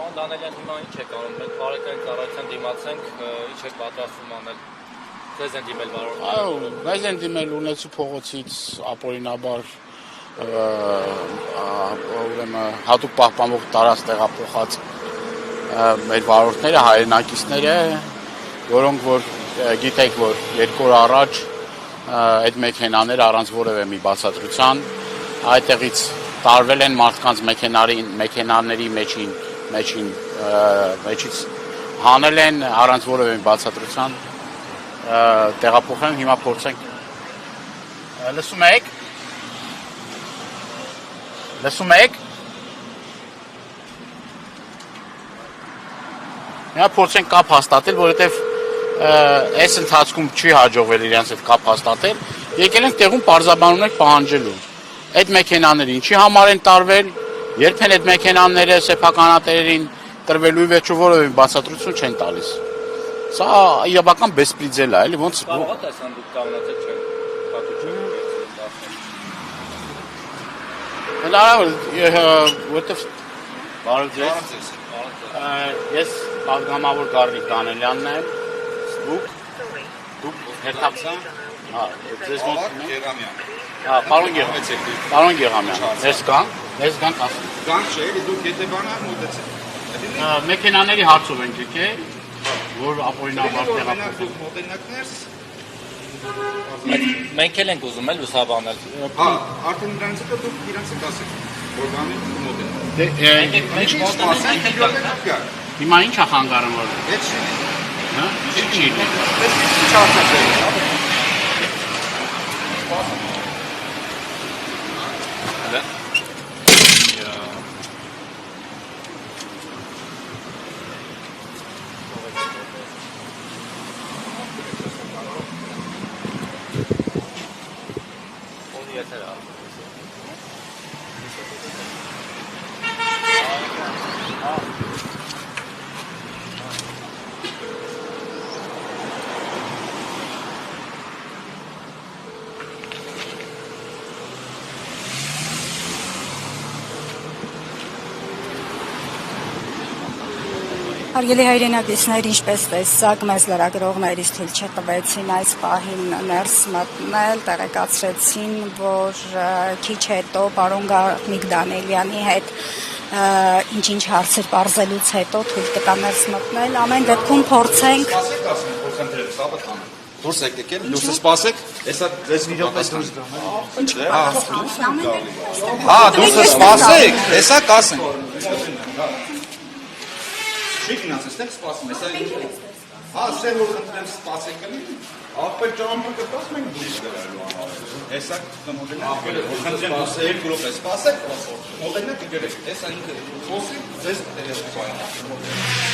Պարոն Դանելյան, հիմա ինչ եք անում, մենք բարեկային ծառայության դիմացենք, ինչ եք պատրաստվում անել, ձեզ են դիմել վարորդները։ Այո, մեզ են դիմել Ունեցու փողոցից ապօրինաբար հատուկ պահպանող տարածք տեղափոխած մեր վարորդները, հայրենակիցները, որոնք որ գիտեք, որ 2 օր առաջ այդ մեքենաները առանց որևէ մի բացատրության այդտեղից տարվել են մարդկանց մեքենաների մեջից հանել են առանց որևէ բացատրության տեղափոխել, հիմա փորձենք լսում եք հիմա փորձենք կապ հաստատել, որովհետև այս ընթացքում չի հաջողվել իրենց հետ կապ հաստատել, եկել ենք տեղում պարզաբանումներ պահանջելու այդ մեքենաները ինչի համար են տարվել, երբ են այդ մեքենաները սեփականատերերին տրվելու վերջո որևէ բացատրություն չեն տալիս։ Սա իրավական բեսպրիձել է, էլի ոնց Կարող է տեսան դուք կանգնած եք չեք պատուճը։ որտեվ բարև ձեզ։ Ես պատգամավոր Գառնիկ Դանելյանն եմ, դուք հերթապսան, ձեզ ոնց Գեղամյան։ Պարոն Գեղամյան, ես գանք ասեմ։ Գանք չէ, դուք եթե բանար մոտեցեք։ Մեքենաների հարցով ենք եկել, որ ապօրինաբար տեղափոխել։ Մոտենակներ։ Մենք էլ ենք ուզում էլ լուսաբանել։ Հա, արդեն դրանց հետո դուք իրանց կասեք, որ բանին մոտենակ։ Մենք Ասենք մոտենակ կա։ Հիմա ինչ է խանգարում որ։ Հետ չի։ Հա? Չի։ Ես ինչ ասացել եմ։ Հարգելի հայրենակիցներ, ինչպես տեսակ, մեզ լրագրողներից թույլ չտվեցին այս պահին ներս մտնել, տեղեկացրեցին, որ քիչ հետո պարոն Գառնիկ Դանելյանի հետ ինչ-ինչ հարցեր պարզելուց հետո թույլ կտա ներս մտնել, ամեն դեպքում փորձենք Դուրս եկեք, դուրս սպասեք, հեսա ձեզ մի րոպե դուրս գամ։ Հա, դուրս սպասեք, հեսա կասենք։ Չի գնացես, դեք սպասում, հեսա հա, սեն որ խնդրեմ սպասեք կլի, աղպեր ճամը կտաս մենք դուրս գրալու անհարել, հեսա կմոտենակ գրեք, որ խնդրեմ դուրս 2 րոպե սպասեք, մոտենակ գրեք, հեսա ինքը խոսի, ձեզ տերես պայնա։